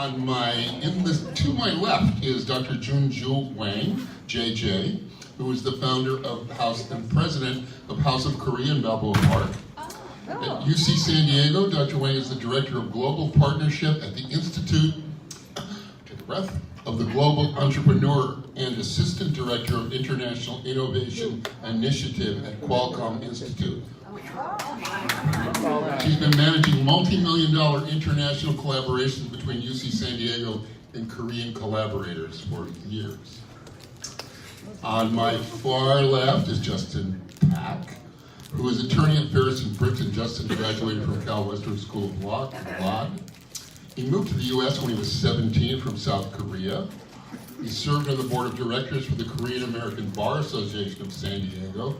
To my left is Dr. Jung Hwang, JJ, who is the founder of House and president of House of Korea in Balboa Park. At UC San Diego, Dr. Hwang is the director of global partnership at the Institute, take a breath, of the Global Entrepreneur and assistant director of International Innovation Initiative at Qualcomm Institute. She's been managing multi-million-dollar international collaborations between UC San Diego and Korean collaborators for years. On my far left is Justin Paik, who is attorney at Ferris and Briggs. Justin graduated from Cal Western School of Law. He moved to the U.S. when he was 17 from South Korea. He served on the board of directors for the Korean American Bar Association of San Diego.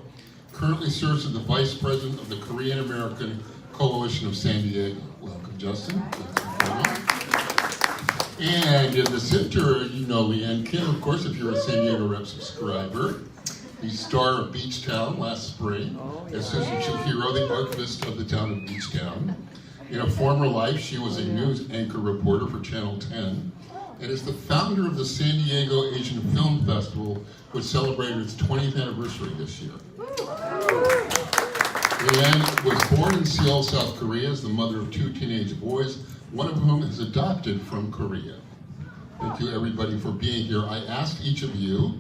Currently serves as the vice president of the Korean American Coalition of San Diego. Welcome, Justin. And in the center, you know Leanne Kim, of course, if you're a San Diego Rep subscriber. The star of Beachtown last spring, Assistant Chief Hero, the archivist of the town of Beachtown. In a former life, she was a news anchor reporter for Channel 10, and is the founder of the San Diego Asian Film Festival, which celebrated its 20th anniversary this year. Leanne was born in Seoul, South Korea, as the mother of 2 teenage boys, one of whom is adopted from Korea. Thank you, everybody, for being here. I asked each of you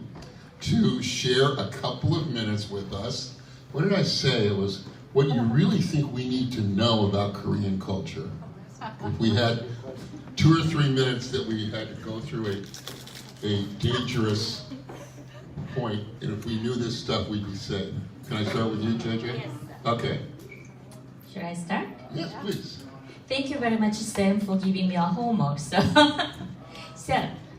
to share a couple of minutes with us. What did I say? It was what you really think we need to know about Korean culture. If we had 2 or 3 minutes that we had to go through a dangerous point, and if we knew this stuff, we'd be safe. Can I start with you, JJ? Yes. Okay. Should I start? Yes, please. Thank you very much, Sam, for giving me a homework. So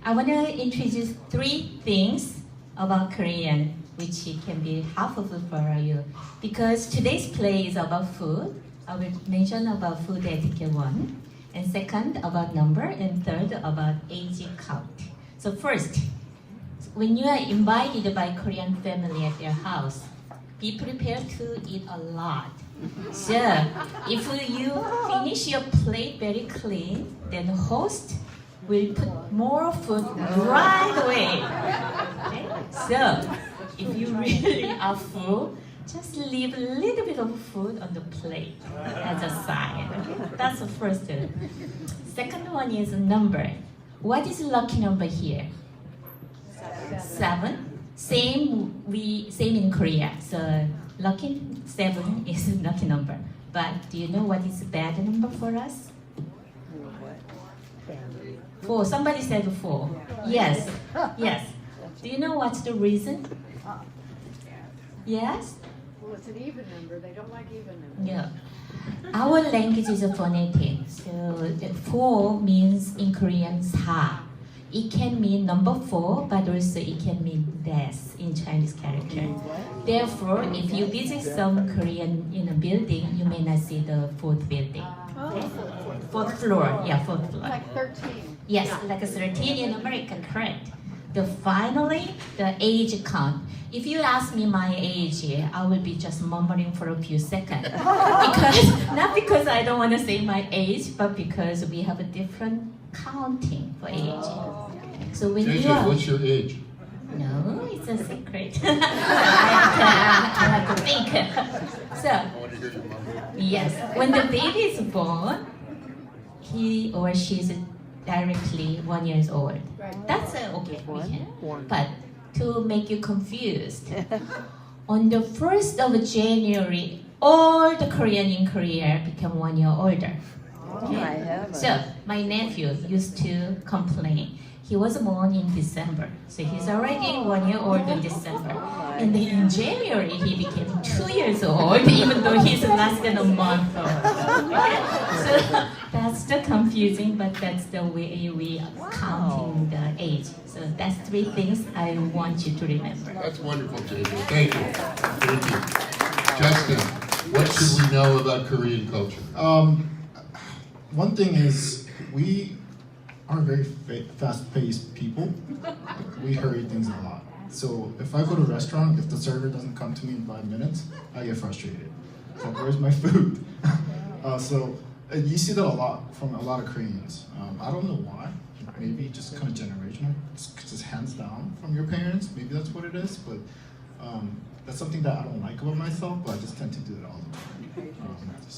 I want to introduce 3 things about Korean, which can be helpful for you. Because today's play is about food. I will mention about food etiquette 1, and second about number, and third about age count. So first, when you are invited by Korean family at their house, be prepared to eat a lot. So if you finish your plate very clean, then the host will put more food right away. Okay? So if you really are full, just leave a little bit of food on the plate as a sign. Okay? That's the first thing. Second one is number. What is lucky number here? 7. Same in Korea. So lucky 7 is lucky number. But do you know what is bad number for us? 4. Somebody said 4. Yes. Yes. Do you know what's the reason? Yes? Well, it's an even number. They don't like even numbers. Yeah. Our language is a phonetic. So 4 means in Korean 4. It can mean number 4, but also it can mean less in Chinese character. Therefore, if you visit some Korean building, you may not see the 4th building. Okay? 4th floor. Yeah, 4th floor. Like 13. Yes, like a 13 in America, correct. Finally, the age count. If you ask me my age, I will be just murmuring for a few seconds. Not because I don't want to say my age, but because we have a different counting for age. So when JJ, you are... what's your age? No, it's a secret. I have to think. So, I want to hear your mom. yes, when the baby is born, he or she is directly 1 year old. That's okay. But to make you confused, on the 1st of January, all the Korean in Korea become 1 year older. Okay? So my nephew used to complain. He was born in December, so he's already 1 year old in December. And then in January, he became 2 years old, even though he's less than a month old. So that's the confusing, but that's the way we counting the age. So that's 3 things I want you to remember. That's wonderful, JJ. Thank you. Thank you. Justin, what should we know about Korean culture? One thing is we are very fast-paced people. We hurry things a lot. So if I go to a restaurant, if the server doesn't come to me in 5 minutes, I get frustrated. It's like, where's my food? So And you see that a lot from a lot of Koreans. I don't know why. Maybe just kind of generational. It's just hands down from your parents. Maybe that's what it is. But that's something that I don't like about myself. But I just tend to do it all the time.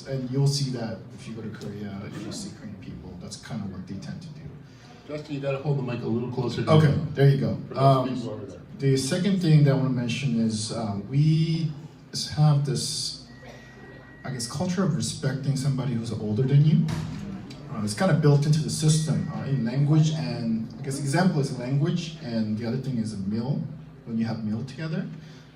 And you'll see that if you go to Korea, if you see Korean people, that's kind of what they tend to do. Justin, you got to hold the mic a little closer to Okay, you. there you go. For those people over there. The second thing that I want to mention is we have this, I guess, culture of respecting somebody who's older than you. It's kind of built into the system in language, and I guess example is language, and the other thing is a meal, when you have meal together.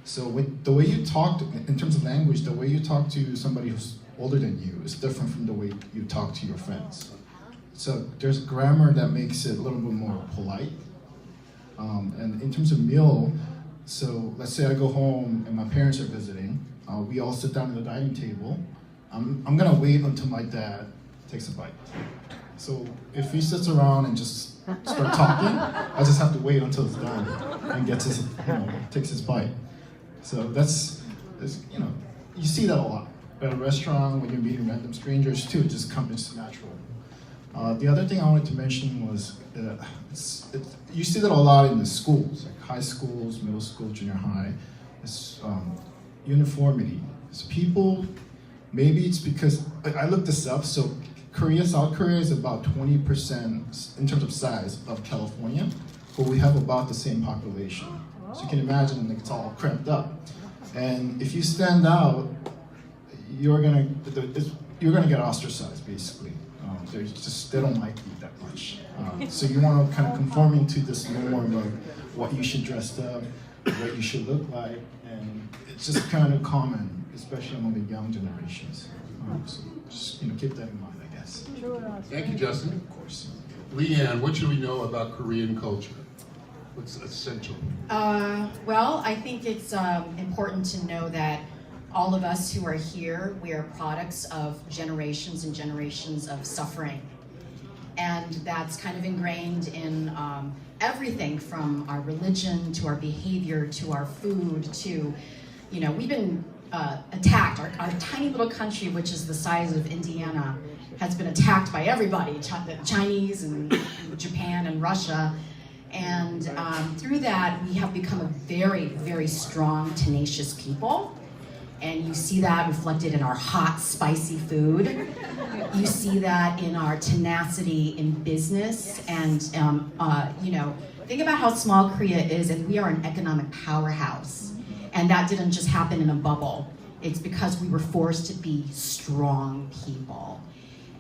So with the way you talk, in terms of language, the way you talk to somebody who's older than you is different from the way you talk to your friends. So there's grammar that makes it a little bit more polite. And in terms of meal, so let's say I go home and my parents are visiting, we all sit down at the dining table. I'm gonna wait until my dad takes a bite. So if he sits around and just start talking, I just have to wait until it's done and gets his, takes his bite. So that's you see that a lot. At a restaurant, when you're meeting random strangers too, it just comes natural. The other thing I wanted to mention was you see that a lot in the schools, like high schools, middle school, junior high. It's uniformity. So people, maybe it's because I looked this up. So South Korea is about 20% in terms of size of California, but we have about the same population. So you can imagine it's all cramped up. And if you stand out, you're gonna get ostracized basically. They don't like you that much. So you want to kind of conforming to this norm of what you should dress up, what you should look like, and it's just kind of common, especially among the young generations. So just keep that in mind, I guess. Thank you, Justin. Of course. Leanne, what should we know about Korean culture? What's essential? Well, I think it's important to know that all of us who are here, we are products of generations and generations of suffering. And that's kind of ingrained in everything from our religion to our behavior to our food to, we've been attacked. Our tiny little country, which is the size of Indiana, has been attacked by everybody, the Chinese and Japan and Russia. And through that, we have become a very, very strong, tenacious people. And you see that reflected in our hot, spicy food. You see that in our tenacity in business. And, think about how small Korea is, and we are an economic powerhouse. And that didn't just happen in a bubble. It's because we were forced to be strong people.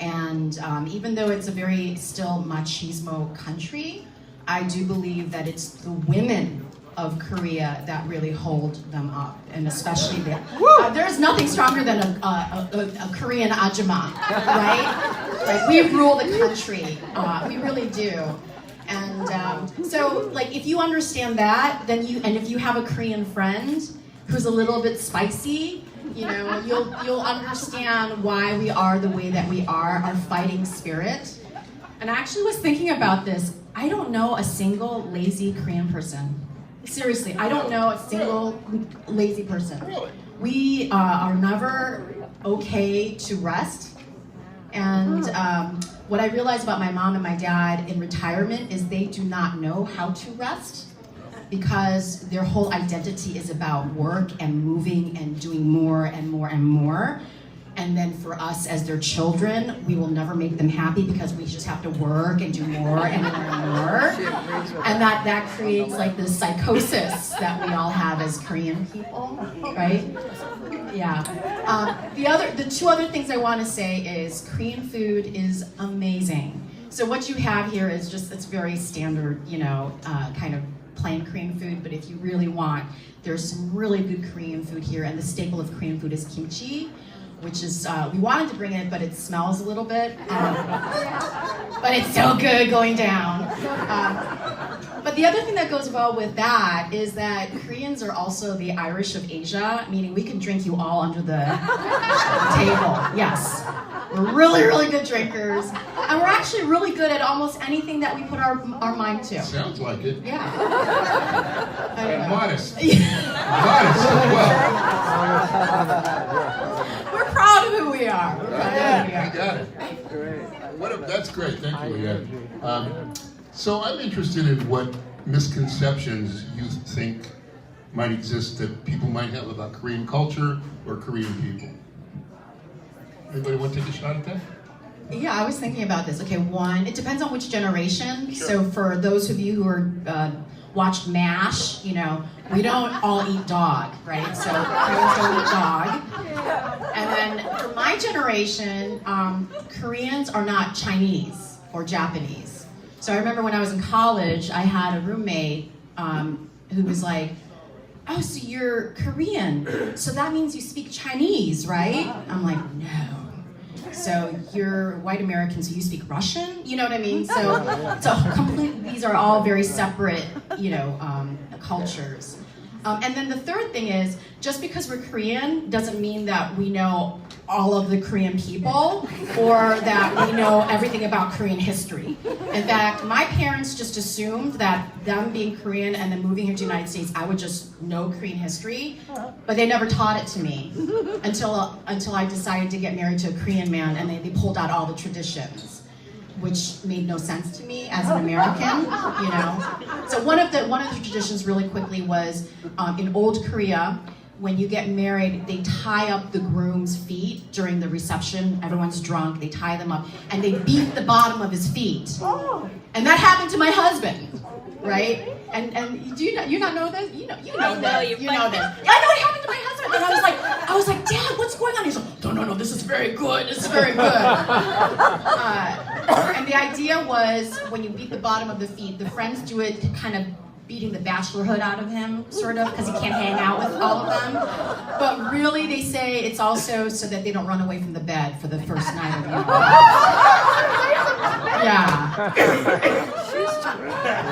And even though it's a very still machismo country, I do believe that it's the women of Korea that really hold them up, and especially there's nothing stronger than a Korean ajumma, right? Like, we rule the country, we really do. And so, like, if you understand that, then if you have a Korean friend who's a little bit spicy, you'll understand why we are the way that we are, our fighting spirit. And I actually was thinking about this. I don't know a single lazy Korean person. Seriously, I don't know a single lazy person. We are never okay to rest. And what I realized about my mom and my dad in retirement is they do not know how to rest, because their whole identity is about work and moving and doing more and more and more. And then for us as their children, we will never make them happy because we just have to work and do more and more and more. And that creates like this psychosis that we all have as Korean people, right? Yeah. The two other things I want to say is Korean food is amazing. So what you have here is it's very standard, kind of plain Korean food, but if you really want, there's some really good Korean food here, and the staple of Korean food is kimchi, which is, we wanted to bring it, but it smells a little bit. But it's so good going down. But the other thing that goes well with that is that Koreans are also the Irish of Asia, meaning we can drink you all under the table. Yes. We're really, really good drinkers. And we're actually really good at almost anything that we put our mind to. Sounds like it. Yeah. And modest. Modest as well. We're proud of who we are. We're proud of who we are. You got it. That's great. Thank you, Leanne. So I'm interested in what misconceptions you think might exist that people might have about Korean culture or Korean people. Anybody want to take a shot at that? Yeah, I was thinking about this. Okay, one, it depends on which generation. Sure. So for those of you who are watched MASH, you know, we don't all eat dog, right? So Koreans don't eat dog. And then for my generation, Koreans are not Chinese or Japanese. So I remember when I was in college, I had a roommate who was like, "Oh, so you're Korean, so that means you speak Chinese, right?" I'm like, "No. So you're white American, so you speak Russian?" You know what I mean? These are all very separate, you know, cultures. And then the third thing is, just because we're Korean doesn't mean that we know all of the Korean people or that we know everything about Korean history. In fact, my parents just assumed that them being Korean and then moving here to the United States, I would just know Korean history, but they never taught it to me until I decided to get married to a Korean man, and they pulled out all the traditions, which made no sense to me as an American, you know. So one of the traditions really quickly was in old Korea, when you get married, they tie up the groom's feet during the reception. Everyone's drunk, they tie them up, and they beat the bottom of his feet. And that happened to my husband, right? And do you not know this? You know this. I know it happened to my husband, and I was like, "Dad, what's going on?" He's like, No, this is very good. This is very good. And the idea was, when you beat the bottom of the feet, the friends do it kind of beating the bachelorhood out of him, sort of, because he can't hang out with all of them. But really, they say it's also so that they don't run away from the bed for the first night of the year. Yeah.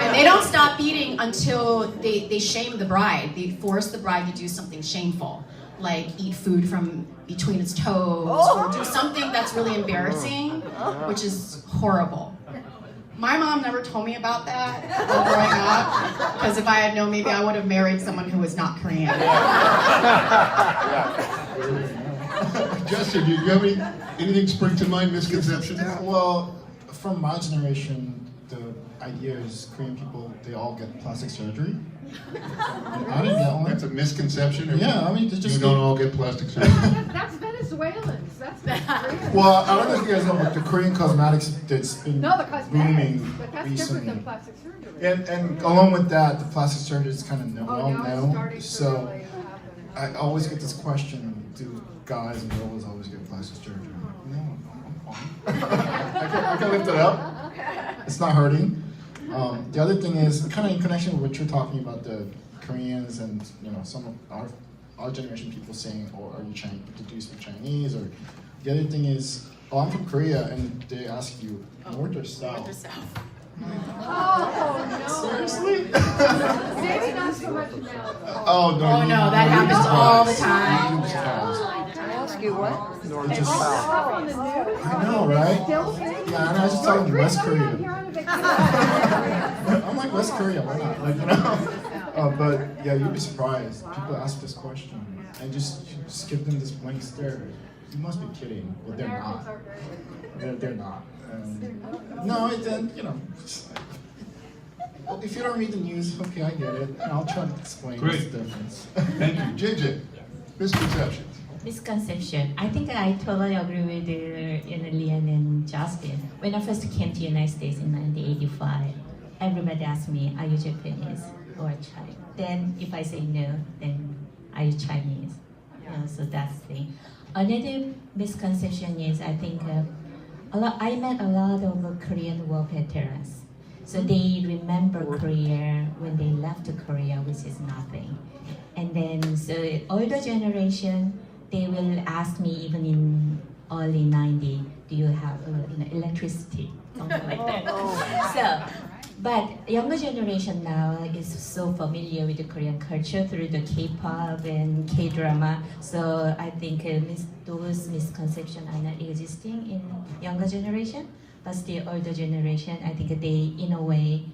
And they don't stop beating until they shame the bride. They force the bride to do something shameful, like eat food from between its toes, or do something that's really embarrassing, which is horrible. My mom never told me about that growing up, because if I had known, maybe I would have married someone who was not Korean. Justin, do you have anything spring to mind, misconceptions? Well, from my generation, the idea is Korean people, they all get plastic surgery. I didn't get one. That's a misconception? Yeah, I mean, it's just... You don't all get plastic surgery? That's Venezuelans. That's not Korean. Well, I don't know if you guys know, but the Korean cosmetics that's been No, the cosmetics, booming but that's recently. different than plastic surgery. And along with that, the plastic surgery is kind of well now it's known. starting to So really happen. I always get this question: do guys and girls always get plastic surgery? I'm like, no, I'm fine. I can lift it up. It's not hurting. The other thing is kind of in connection with what you're talking about, the Koreans and some of our generation people saying, "Oh, are you Chinese? Do you speak Chinese?" Or the other thing is, "Oh, I'm from Korea," and they ask you north or south. Oh, no. Seriously? Maybe not so much now. Oh no! Oh no, that happens all the time. You'd be surprised. Ask you what? North or Stuff south. on the news. I know, right? Still saying, Yeah, and I was just talking West I'm Korea. here on a vacation. I'm like West Korea, why not? Like but yeah, you'd be surprised. People ask this question and just give them this blank stare. You must be kidding, but they're Americans not. are very They're not. No, it then well, if you don't read the news, okay, I get it. And I'll try to explain Great. the difference. Thank you. JJ, misconceptions. Misconception. I think I totally agree with Lian and Justin. When I first came to the United States in 1985, everybody asked me, "Are you Japanese or Chinese?" Then if I say no, then are you Chinese? So that's the thing. Another misconception is I think I met a lot of Korean war veterans. So they remember Korea when they left Korea, which is nothing. And then so older generation, they will ask me even in early 90s, do you have electricity? Something like that. So, but younger generation now is so familiar with the Korean culture through the K-pop and K-drama. So I think those misconceptions are not existing in younger generation. But still older generation, I think they, in a way,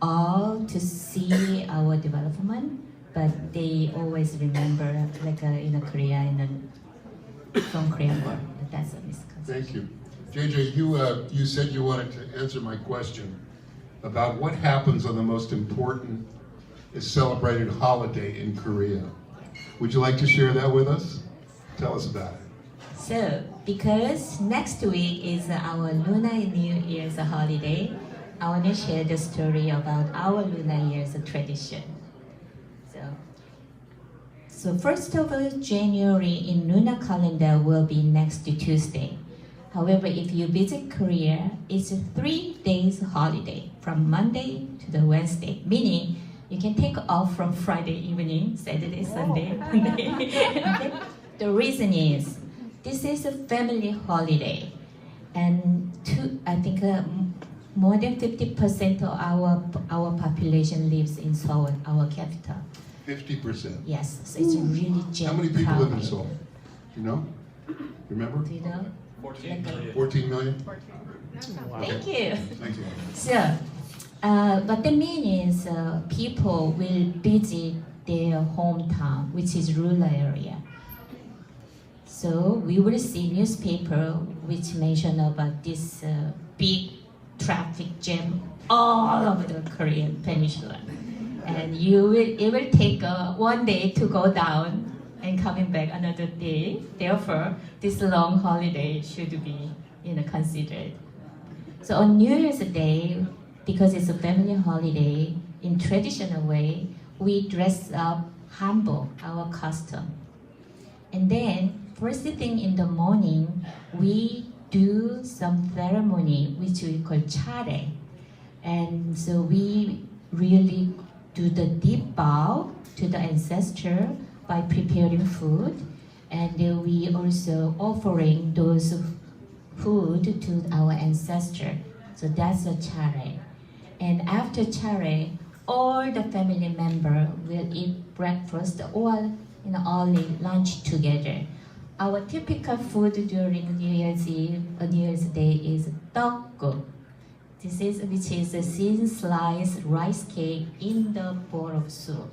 all to see our development, but they always remember like in Korea from Korean War. That's a misconception. Thank you. JJ, you said you wanted to answer my question about what happens on the most important celebrated holiday in Korea. Would you like to share that with us? Tell us about it. So, because next week is our Lunar New Year's holiday, I want to share the story about our Lunar Year's tradition. So 1st of January in lunar calendar will be next Tuesday. However, if you visit Korea, it's a 3 days holiday from Monday to the Wednesday, meaning you can take off from Friday evening, Saturday, Sunday, Monday. Okay? The reason is this is a family holiday, and I think more than 50% of our population lives in Seoul, our capital. 50%. Yes, so it's really How many people live in crowded. Seoul? Do you know? Remember? Do you know? 14 million. 14 million? Thank you. Thank you. So, what that means is people will visit their hometown, which is rural area. So we will see newspaper which mention about this big traffic jam all over the Korean peninsula. And it will take 1 day to go down and coming back another day. Therefore, this long holiday should be considered. So on New Year's Day, because it's a family holiday, in traditional way, we dress up hanbok, our custom. And then, first thing in the morning, we do some ceremony which we call chare. And so we really do the deep bow to the ancestor by preparing food, and we also offering those food to our ancestor. So that's a chare. And after chare, all the family member will eat breakfast or early lunch together. Our typical food during New Year's Eve, New Year's Day is tteokguk. Which is a thin sliced rice cake in the bowl of soup.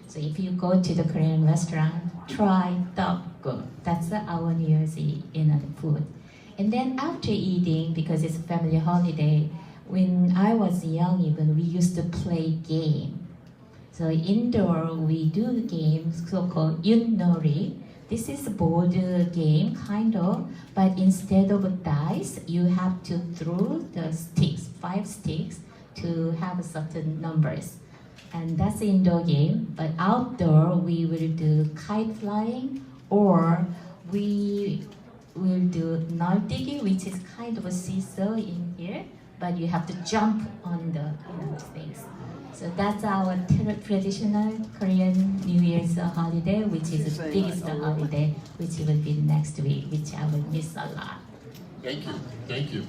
So if you go to the Korean restaurant, try tteokguk. That's our New Year's Eve food. And then after eating, because it's a family holiday, when I was young even, we used to play game. So indoor, we do games so-called yunori. This is a board game, kind of, but instead of dice, you have to throw the sticks, 5 sticks, to have certain numbers. And that's the indoor game. But outdoor, we will do kite flying, or we will do naldigi, which is kind of a seesaw in here, but you have to jump on the things. So that's our traditional Korean New Year's holiday, which is the biggest holiday, which will be next week, which I will miss a lot. Thank you. Thank you.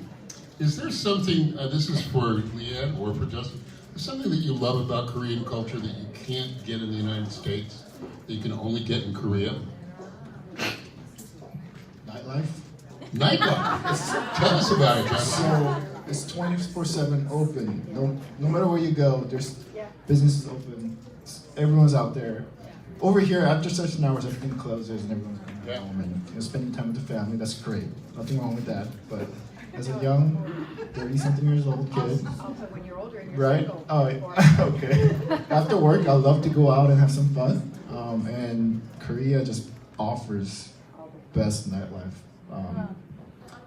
Is there something, this is for Leanne or for Justin, something that you love about Korean culture that you can't get in the United States, that you can only get in Korea? Nightlife. Nightlife. Tell us about it, Justin. So it's 24/7 open. No matter where you go, there's businesses open. Everyone's out there. Over here, after certain hours, everything closes and everyone's going home and spending time with the family. That's great. Nothing wrong with that. But as a young, 30-something years old kid, Also, when you're older and you're right? single. Oh, okay. After work, I love to go out and have some fun. And Korea just offers best nightlife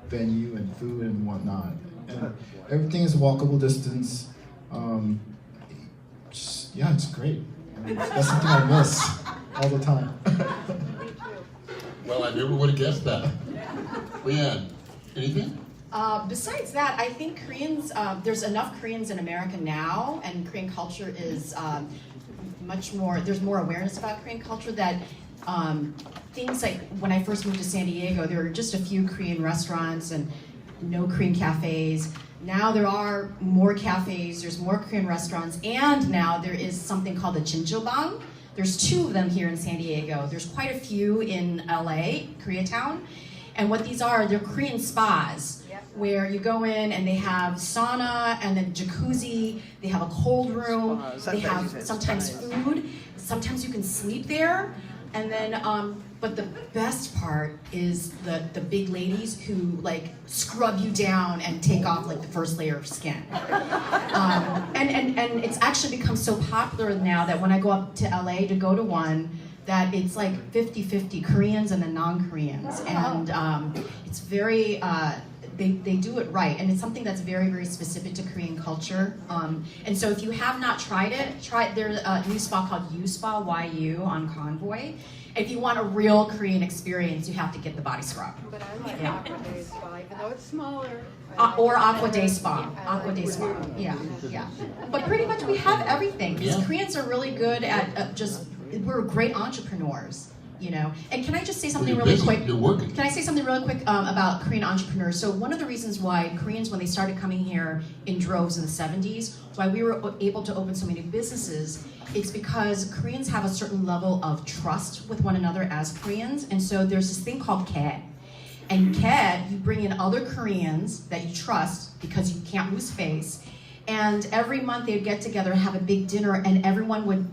venue and food and whatnot. And everything is walkable distance. Yeah, it's great. That's something I miss all the time. Well, I never would have guessed that. Leanne, anything? Besides that, I think Koreans, there's enough Koreans in America now, and Korean culture is much more, there's more awareness about Korean culture that things like when I first moved to San Diego, there were just a few Korean restaurants and no Korean cafes. Now there are more cafes, there's more Korean restaurants, and now there is something called the Jinjobang. There's 2 of them here in San Diego. There's quite a few in LA, Koreatown. And what these are, they're Korean spas, where you go in and they have sauna and then jacuzzi, they have a cold room, they have sometimes food, sometimes you can sleep there. And then But the best part is the big ladies who like scrub you down and take off like the first layer of skin. And it's actually become so popular now that when I go up to LA to go to one, that it's like 50-50 Koreans and the non-Koreans. And it's very, they do it right. And it's something that's very, very specific to Korean culture. And so if you have not tried it, there's a new spa called U Spa, YU, on Convoy. If you want a real Korean experience, you have to get the body scrub. But I like Aqua Day Spa, even though it's smaller. Or Aqua Day Spa. Aqua Day Spa. Yeah, yeah. But pretty much we have everything. These Koreans are really good at we're great entrepreneurs, you know. And can I just say something really quick? You're working. Can I say something really quick about Korean entrepreneurs? So one of the reasons why Koreans, when they started coming here in droves in the 70s, why we were able to open so many businesses, it's because Koreans have a certain level of trust with one another as Koreans. And so there's this thing called kae. And kae, you bring in other Koreans that you trust because you can't lose face. And every month they'd get together and have a big dinner, and everyone would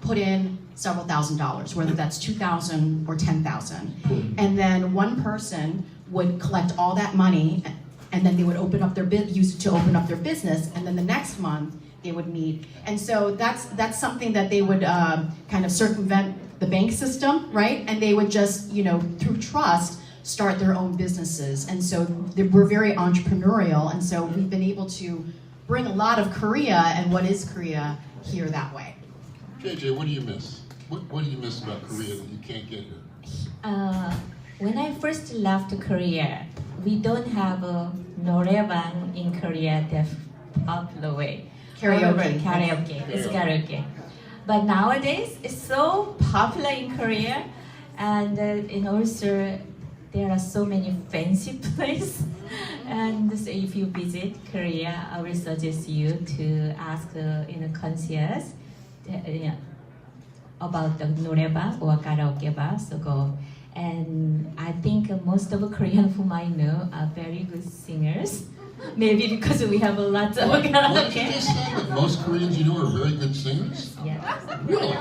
put in several $1,000s, whether that's $2,000 or $10,000. And then one person would collect all that money, and then they would open up use it to open up their business, and then the next month they would meet. And so that's something that they would kind of circumvent the bank system, right? And they would just, you know, through trust, start their own businesses. And so we're very entrepreneurial, and so we've been able to bring a lot of Korea and what is Korea here that way. JJ, what do you miss? What do you miss about Korea that you can't get here? When I first left Korea, we don't have a noraebang in Korea the popular way. Karaoke. Karaoke. It's karaoke. But nowadays, it's so popular in Korea, and also there are so many fancy places. And so if you visit Korea, I will suggest you to ask concierge about the noraebang or karaoke bar. So go. And I think most of Koreans whom I know are very good singers. Maybe because we have a lot of What did you karaoke. just say? That most Koreans you know are very good singers? Yeah. Really?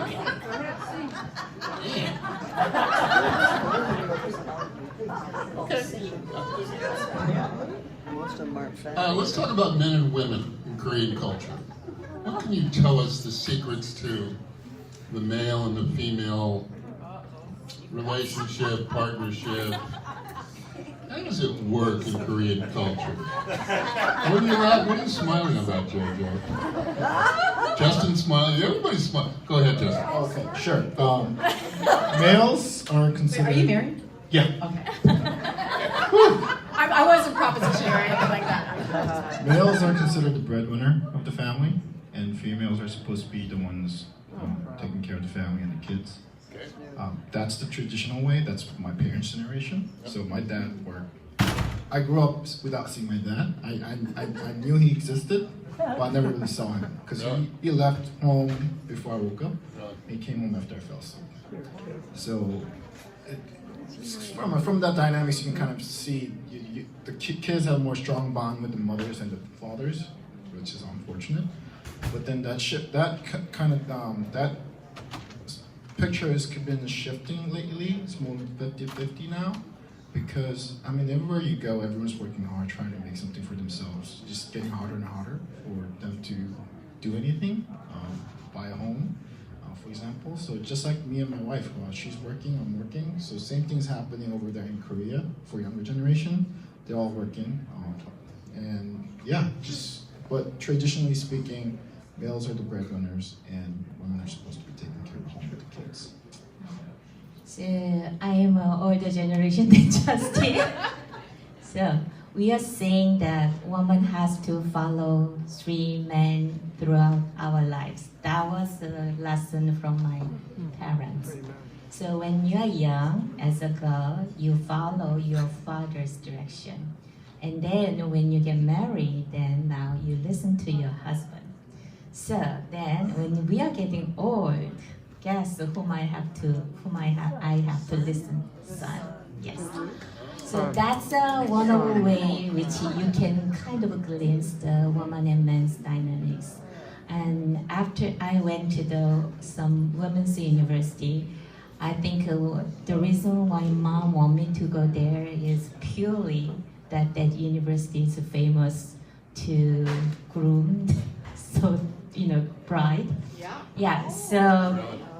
Let's talk about men and women in Korean culture. What can you tell us the secrets to the male and the female relationship, partnership? How does it work in Korean culture? What are you smiling about, JoJo? Justin's smiling. Everybody's smiling. Go ahead, Justin. Okay, sure. Males are considered. Are you married? Yeah. Okay. I wasn't propositioning or anything like that. Males are considered the breadwinner of the family, and females are supposed to be the ones taking care of the family and the kids. That's the traditional way. That's my parents' generation. So my dad worked. I grew up without seeing my dad. I knew he existed, but I never really saw him because he left home before I woke up. He came home after I fell asleep. So from that dynamics, you can kind of see the kids have more strong bond with the mothers and the fathers, which is unfortunate. But then that picture has been shifting lately. It's more 50-50 now, because I mean everywhere you go, everyone's working hard, trying to make something for themselves. Just getting harder and harder for them to do anything, buy a home, for example. So just like me and my wife, she's working, I'm working. So same thing's happening over there in Korea for younger generation. They're all working, and yeah, but traditionally speaking, males are the breadwinners, and women are supposed to be taking care of home with the kids. So I am an older generation than Justin. So we are saying that woman has to follow 3 men throughout our lives. That was a lesson from my parents. So when you are young, as a girl, you follow your father's direction. And then when you get married, then now you listen to your husband. So then when we are getting old, guess whom I have to listen, son. Yes. So that's one of the way which you can kind of glimpse the woman and man's dynamics. And after I went to some women's university, I think the reason why mom want me to go there is purely that university is famous to groom, so bride. Yeah. Yeah. So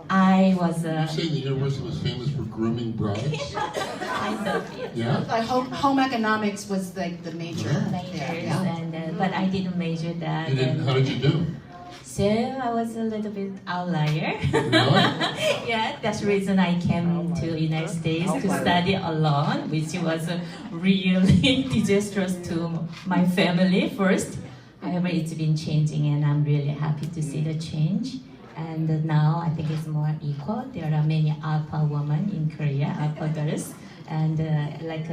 I was You're saying the university was famous for grooming brides? kind of yes. Yeah? Like home economics was like the major. Majors, Yeah. and but I didn't major that. You didn't, and how did you do? so I was a little bit outlier. Really? Yeah, that's the reason I came to United States to study alone, which was really disastrous to my family first. However, it's been changing, and I'm really happy to see the change. And now I think it's more equal. There are many alpha women in Korea, alpha girls, and like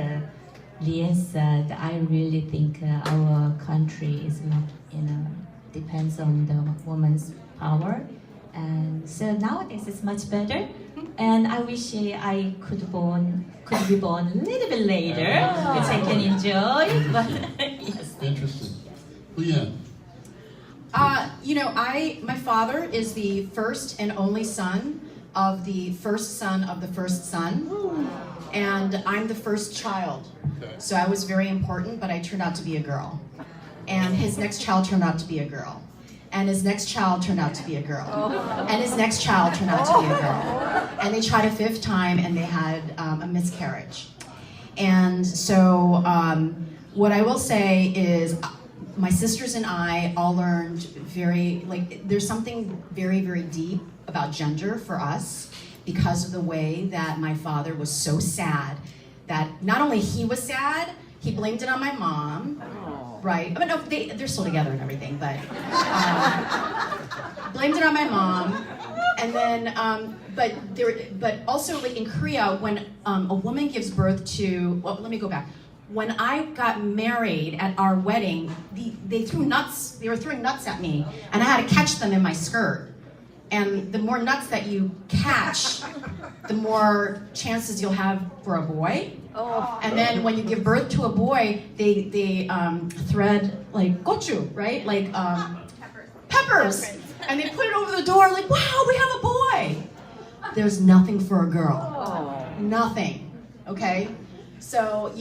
Lian said, I really think our country is not, depends on the woman's power, and so nowadays it's much better. And I wish I could be born a little bit later, which I can enjoy. But yes. Interesting. Leanne. My father is the first and only son of the first son of the first son, and I'm the first child. Okay. So I was very important, but I turned out to be a girl. And his next child turned out to be a girl. And his next child turned out to be a girl. And his next child turned out to be a girl. And they tried a fifth time, and they had a miscarriage. And so what I will say is my sisters and I all learned there's something very, very deep about gender for us because of the way that my father was so sad that not only he was sad, he blamed it on my mom, right? I mean, no, they're still together and everything, but blamed it on my mom. And then, but also like in Korea, when a woman gives birth to, well, let me go back. When I got married at our wedding, they threw nuts. They were throwing nuts at me, and I had to catch them in my skirt. And the more nuts that you catch, the more chances you'll have for a boy. And then when you give birth to a boy, they thread like gochu, right? Like peppers. And they put it over the door like, wow, we have a boy. There's nothing for a girl. Nothing, okay? So,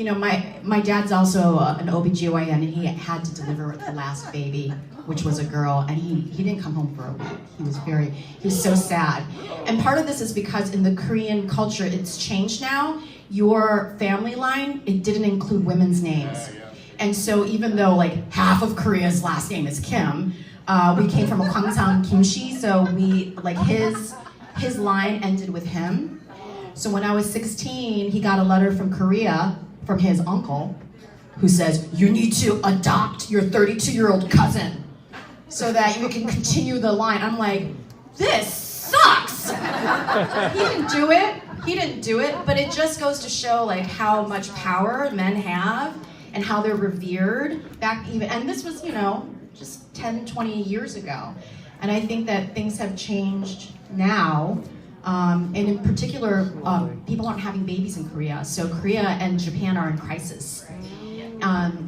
my dad's also an OBGYN, and he had to deliver the last baby, which was a girl, and he didn't come home for a week. He was so sad. And part of this is because in the Korean culture, it's changed now. Your family line, it didn't include women's names. And so even though like half of Korea's last name is Kim, we came from a Hwang Kimchi, so his line ended with him. So when I was 16, he got a letter from Korea from his uncle who says, you need to adopt your 32-year-old cousin so that you can continue the line. I'm like, this sucks. He didn't do it, but it just goes to show like how much power men have and how they're revered back even, and this was, just 10, 20 years ago. And I think that things have changed now. And in particular, people aren't having babies in Korea. So Korea and Japan are in crisis.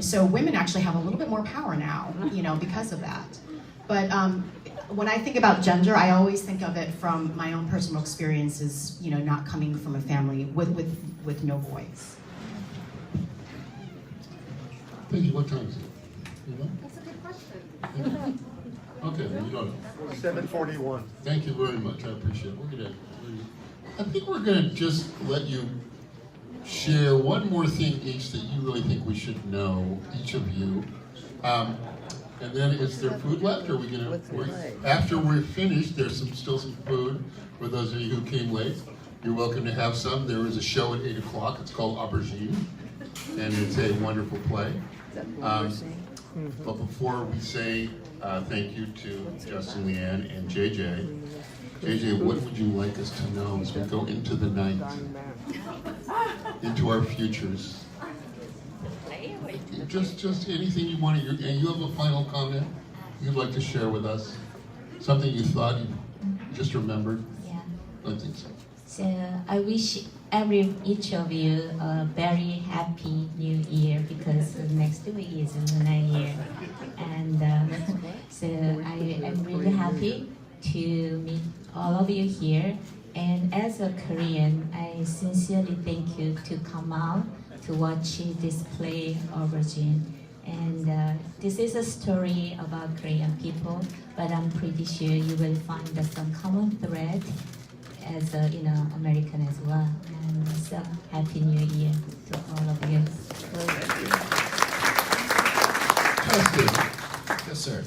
So women actually have a little bit more power now, because of that. But when I think about gender, I always think of it from my own personal experiences, not coming from a family with no boys. Thank you. What time is it? You know? That's a good question. Okay, you know. 7:41. Thank you very much. I appreciate it. I think we're going to just let you share one more thing each that you really think we should know, each of you. And then is there food left? Or are we going to, after we're finished, there's still some food for those of you who came late. You're welcome to have some. There is a show at 8 o'clock. It's called Aubergine, and it's a wonderful play. But before we say thank you to Justin, Leanne, and JJ, what would you like us to know as we go into the night, into our futures? Just anything you want to, and you have a final comment you'd like to share with us? Something you thought you just remembered? Yeah. I think so. So I wish each of you a very happy New Year, because next week is Lunar Year, and so I am really happy to meet all of you here. And as a Korean, I sincerely thank you to come out to watch this play Origin. And this is a story about Korean people, but I'm pretty sure you will find some common thread as a American as well. And so Happy New Year to all of you. Justin. Yes, sir.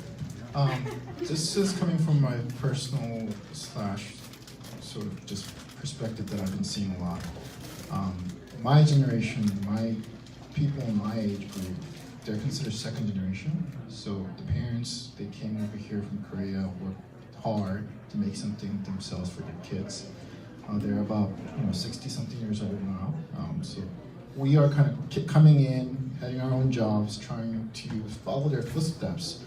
This is coming from my personal / sort of just perspective that I've been seeing a lot. My generation, my people in my age group, they're considered second generation. So the parents, they came over here from Korea, worked hard to make something themselves for their kids. They're about 60-something years old now. So we are kind of coming in, having our own jobs, trying to follow their footsteps.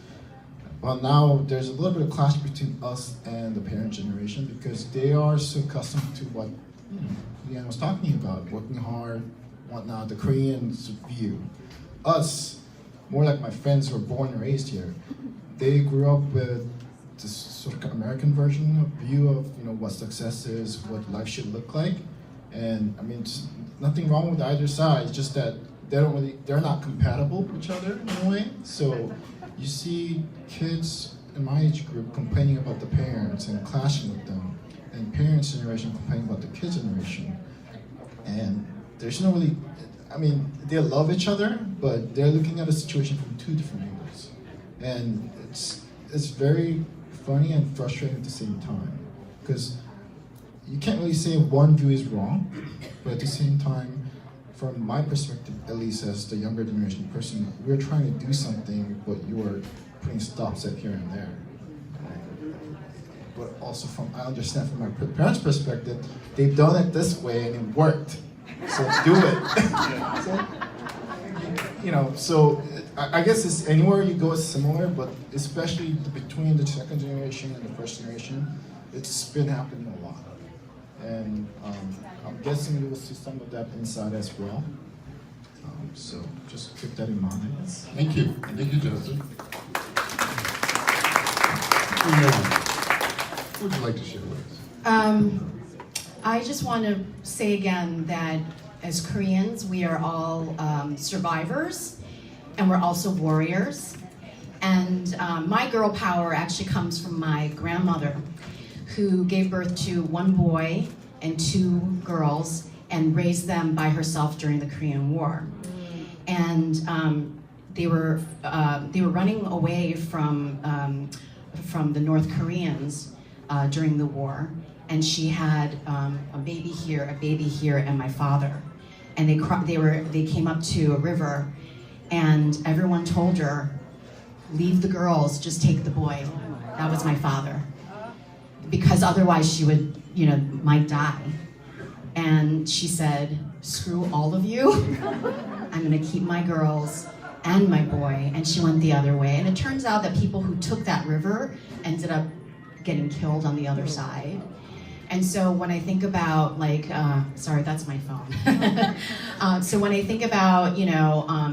Well, now there's a little bit of clash between us and the parent generation because they are so accustomed to what Leanne was talking about, working hard, whatnot, the Koreans view. Us, more like my friends who were born and raised here, they grew up with this sort of American version of view of what success is, what life should look like, and I mean, just nothing wrong with either side. It's just that they're not compatible with each other in a way. So you see kids in my age group complaining about the parents and clashing with them, and parents' generation complaining about the kids' generation. And there's no really, I mean, they love each other, but they're looking at a situation from two different angles. And it's very funny and frustrating at the same time, because you can't really say one view is wrong, but at the same time, from my perspective, at least as the younger generation person, we're trying to do something, but you are putting stops at here and there. But also I understand from my parents' perspective, they've done it this way and it worked, so do it. So I guess it's anywhere you go it's similar, but especially between the second generation and the first generation, it's been happening a lot. And I'm guessing you will see some of that inside as well. So just keep that in mind, I guess. Thank you. Thank you, Justin. What would you like to share with us? I just want to say again that as Koreans, we are all survivors, and we're also warriors. And my girl power actually comes from my grandmother, who gave birth to one boy and two girls and raised them by herself during the Korean War. And they were running away from the North Koreans during the war, and she had a baby here, and my father. And they came up to a river, and everyone told her, "Leave the girls, just take the boy." That was my father, because otherwise she would, might die. And she said, "Screw all of you. I'm gonna keep my girls and my boy." And she went the other way. And it turns out that people who took that river ended up getting killed on the other side. And so when I think about sorry, that's my phone. So when I think about,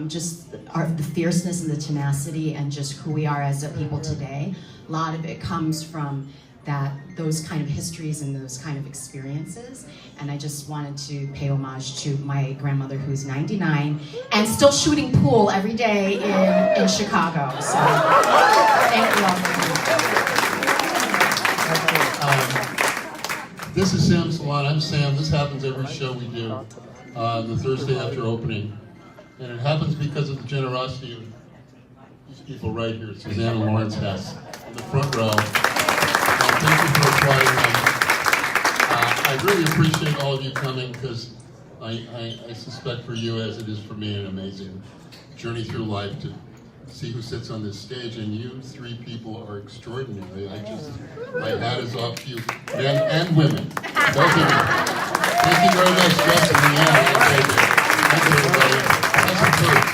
just the fierceness and the tenacity and just who we are as a people today, a lot of it comes from those kind of histories and those kind of experiences. And I just wanted to pay homage to my grandmother, who's 99 and still shooting pool every day in Chicago. So thank you all for This is Sam's Salon. I'm Sam. This happens every show we do, the Thursday after opening. And it happens because of the generosity of these people right here, Suzanne and Lawrence Hess, in the front row. Thank you for applauding them. I really appreciate all of you coming, because I suspect for you, as it is for me, an amazing journey through life to see who sits on this stage, and you three people are extraordinary. My hat is off to you, men and women, both of you. Thank you very much, Justin. Thank you, everybody. That's